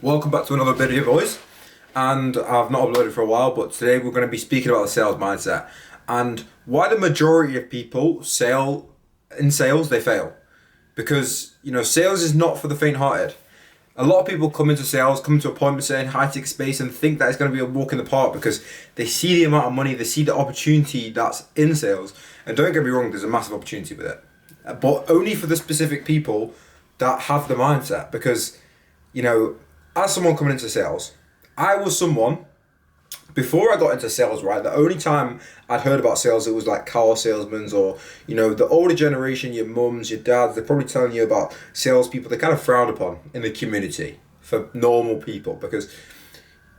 Welcome back to another video, boys. And I've not uploaded for a while, but today we're going to be speaking about the sales mindset and why the majority of people in sales they fail. Because sales is not for the faint-hearted. A lot of people come into sales, come to appointments in high-tech space, and think that it's going to be a walk in the park because they see the amount of money, they see the opportunity that's in sales. And don't get me wrong, there's a massive opportunity with it, but only for the specific people that have the mindset. Because as someone coming into sales, I was someone, before I got into sales, right, the only time I'd heard about sales, it was like car salesmen or, the older generation, your mums, your dads, they're probably telling you about salespeople. They're kind of frowned upon in the community for normal people because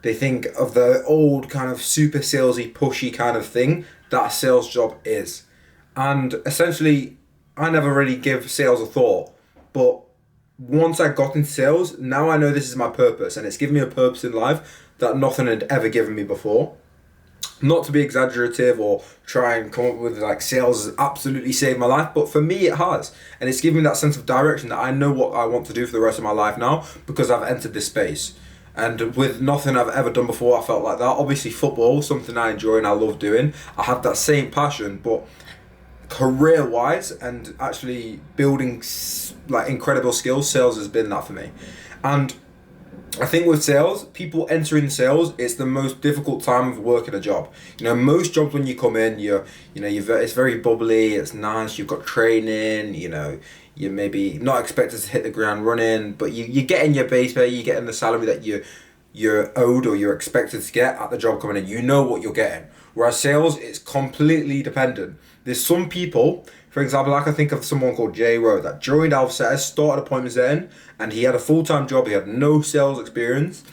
they think of the old kind of super salesy, pushy kind of thing that a sales job is. And essentially, I never really give sales a thought, but once I got into sales, now I know this is my purpose, and it's given me a purpose in life that nothing had ever given me before. Not to be exaggerative or try and come up with like sales has absolutely saved my life, but for me it has, and it's given me that sense of direction that I know what I want to do for the rest of my life now because I've entered this space. And with nothing I've ever done before, I felt like that. Obviously, football, something I enjoy and I love doing. I have that same passion, but career-wise and actually building like incredible skills, sales has been that for me. And I think with sales, people entering sales, it's the most difficult time of working a job. Most jobs when you come in, it's very bubbly, it's nice, you've got training, you're maybe not expected to hit the ground running, but you get in your base pay, you get in the salary that you're owed or you're expected to get at the job coming in. You know what you're getting. Whereas sales, it's completely dependent. There's some people, for example, I can think of someone called Jay Rowe that joined Alpha, started appointments in, and he had a full-time job. He had no sales experience.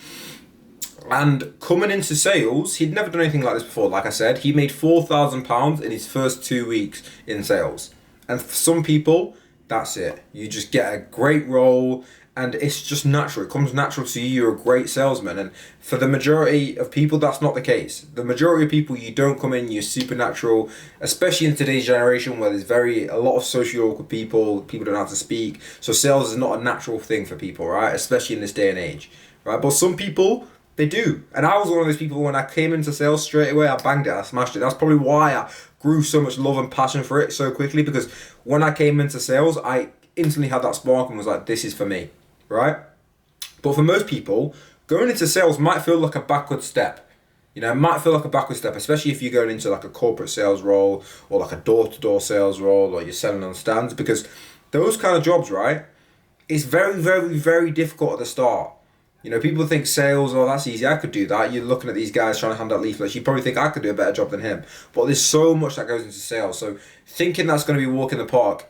And coming into sales, he'd never done anything like this before. Like I said, he made £4,000 in his first 2 weeks in sales. And for some people, that's it. You just get a great role, and it's just natural. It comes natural to you. You're a great salesman. And for the majority of people, that's not the case. The majority of people, you don't come in, you're supernatural, especially in today's generation where there's a lot of socially awkward people don't know how to speak. So sales is not a natural thing for people, right? Especially in this day and age, right? But some people, they do. And I was one of those people when I came into sales straight away, I banged it, I smashed it. That's probably why I grew so much love and passion for it so quickly, because when I came into sales, I instantly had that spark and was like, this is for me. Right? But for most people, going into sales might feel like a backward step. It might feel like a backward step, especially if you're going into like a corporate sales role or like a door-to-door sales role or you're selling on stands, because those kind of jobs, right, it's very, very, very difficult at the start. People think sales, oh, that's easy, I could do that. You're looking at these guys trying to hand out leaflets, you probably think I could do a better job than him. But there's so much that goes into sales. So thinking that's going to be a walk in the park,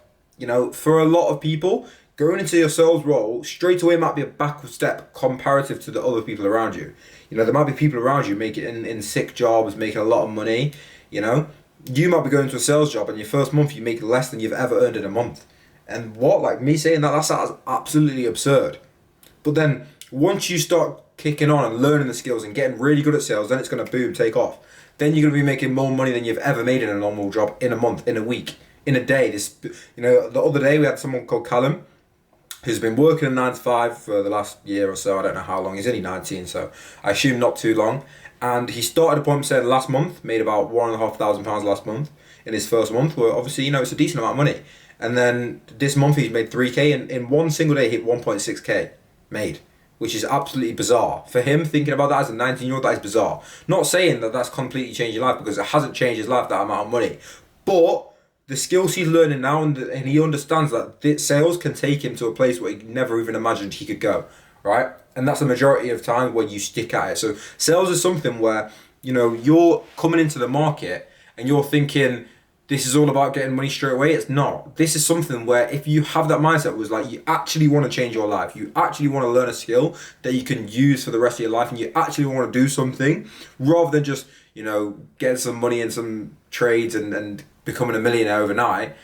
for a lot of people, going into your sales role straight away might be a backward step comparative to the other people around you. There might be people around you making in sick jobs, making a lot of money. You might be going to a sales job and your first month you make less than you've ever earned in a month. And like me saying that's absolutely absurd. But then once you start kicking on and learning the skills and getting really good at sales, then it's going to boom, take off. Then you're going to be making more money than you've ever made in a normal job in a month, in a week, in a day. The other day we had someone called Callum, who's been working a 9 to 5 for the last year or so. I don't know how long. He's only 19, so I assume not too long. And he started appointment setting last month, made about £1,500 last month in his first month. Well, obviously, it's a decent amount of money. And then this month he's made 3k, and in one single day he hit 1.6k made, which is absolutely bizarre. For him, thinking about that as a 19-year-old, that is bizarre. Not saying that that's completely changed your life, because it hasn't changed his life, that amount of money. But the skills he's learning now, and he understands that sales can take him to a place where he never even imagined he could go, right? And that's the majority of time when you stick at it. So sales is something where, you're coming into the market and you're thinking, this is all about getting money straight away. It's not. This is something where if you have that mindset, was like you actually want to change your life, you actually want to learn a skill that you can use for the rest of your life, and you actually want to do something rather than just, get some money in some trades and becoming a millionaire overnight.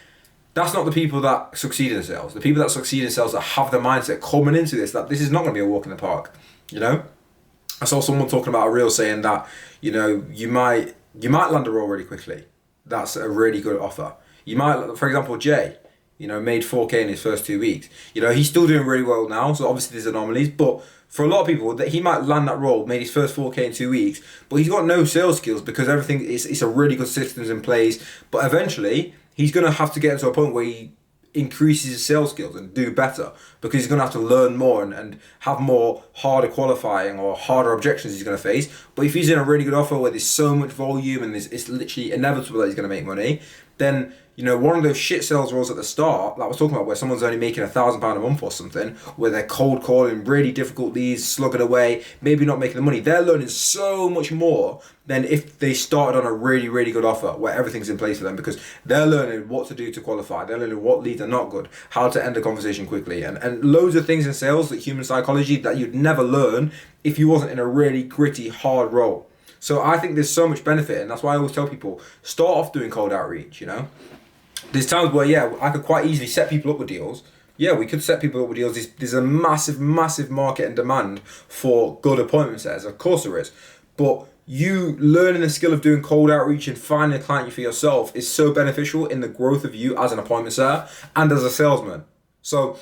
That's not the people that succeed in sales. The people that succeed in sales that have the mindset coming into this, that this is not going to be a walk in the park. I saw someone talking about a reel saying that, you might land a role really quickly. That's a really good offer. You might, for example, Jay, made 4K in his first 2 weeks. He's still doing really well now, so obviously there's anomalies, but for a lot of people, that he might land that role, made his first 4K in 2 weeks, but he's got no sales skills because everything it's a really good systems in place. But eventually, he's going to have to get into a point where he increases his sales skills and do better, because he's going to have to learn more and have more harder qualifying or harder objections he's going to face. But if he's in a really good offer where there's so much volume and it's literally inevitable that he's going to make money, then one of those shit sales roles at the start, like I was talking about, where someone's only making £1,000 a month or something, where they're cold calling really difficult leads, slugging away, maybe not making the money, they're learning so much more than if they started on a really, really good offer where everything's in place for them, because they're learning what to do to qualify, they're learning what leads are not good, how to end a conversation quickly, and loads of things in sales, like human psychology, that you'd never learn if you wasn't in a really gritty, hard role. So I think there's so much benefit, and that's why I always tell people, start off doing cold outreach. There's times where, I could quite easily set people up with deals. Yeah, we could set people up with deals. There's a massive, massive market and demand for good appointment setters. Of course there is. But you learning the skill of doing cold outreach and finding a client for yourself is so beneficial in the growth of you as an appointment setter and as a salesman. So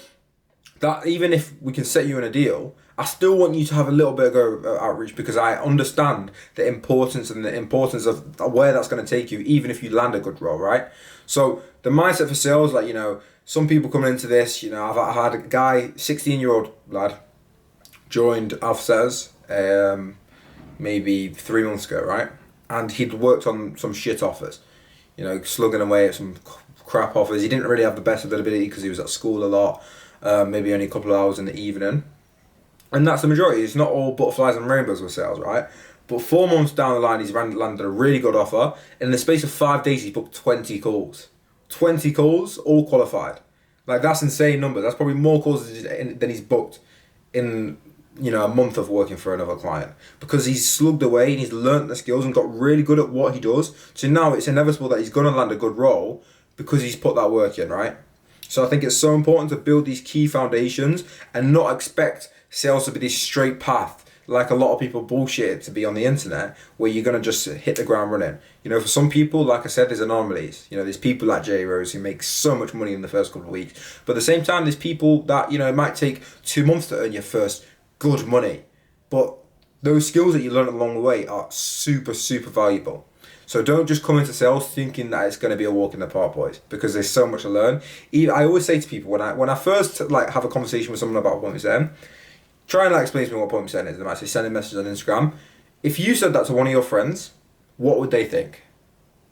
that even if we can set you in a deal, I still want you to have a little bit of outreach, because I understand the importance of where that's going to take you, even if you land a good role, right? So the mindset for sales, some people coming into this, I've had a guy, 16-year-old lad, joined Alpha maybe 3 months ago, right? And he'd worked on some shit offers, slugging away at some crap offers. He didn't really have the best availability because he was at school a lot, maybe only a couple of hours in the evening. And that's the majority. It's not all butterflies and rainbows with sales, right? But 4 months down the line, he's landed a really good offer. In the space of 5 days, he booked 20 calls. 20 calls, all qualified. That's insane numbers. That's probably more calls than he's booked in, a month of working for another client. Because he's slugged away and he's learnt the skills and got really good at what he does. So now it's inevitable that he's going to land a good role because he's put that work in, right? So I think it's so important to build these key foundations and not expect sales to be this straight path, like a lot of people bullshit it to be on the internet, where you're going to just hit the ground running. For some people, like I said, there's anomalies. There's people like Jay Rose who make so much money in the first couple of weeks. But at the same time, there's people that, it might take 2 months to earn your first good money. But those skills that you learn along the way are super, super valuable. So don't just come into sales thinking that it's going to be a walk in the park, boys, because there's so much to learn. I always say to people, when I first have a conversation with someone about appointment setting, try and explain to me what appointment setting is. They might say, send a message on Instagram. If you said that to one of your friends, what would they think?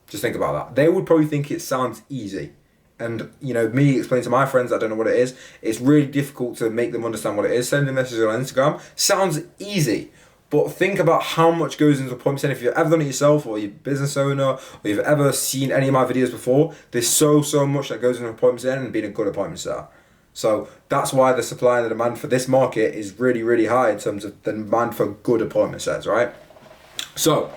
Just think about that. They would probably think it sounds easy. And, me explaining to my friends, I don't know what it is. It's really difficult to make them understand what it is. Sending a message on Instagram sounds easy. But think about how much goes into appointment setting. If you've ever done it yourself, or you're a business owner, or you've ever seen any of my videos before, there's so much that goes into appointment setting and being a good appointment setter. So that's why the supply and the demand for this market is really, really high in terms of the demand for good appointment sets, right? So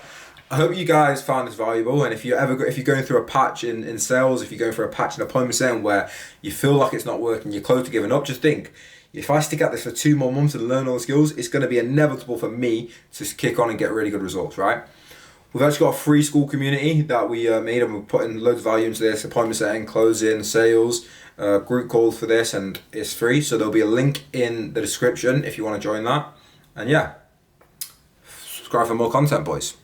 I hope you guys found this valuable. And if you're going through a patch in sales, if you're going through a patch in appointment setting where you feel like it's not working, you're close to giving up, just think, if I stick at this for 2 more months and learn all the skills, it's going to be inevitable for me to kick on and get really good results, right? We've actually got a free school community that we made, and we're putting loads of value into this: appointment setting, closing, sales, group calls for this, and it's free. So there'll be a link in the description if you want to join that. And yeah, subscribe for more content, boys.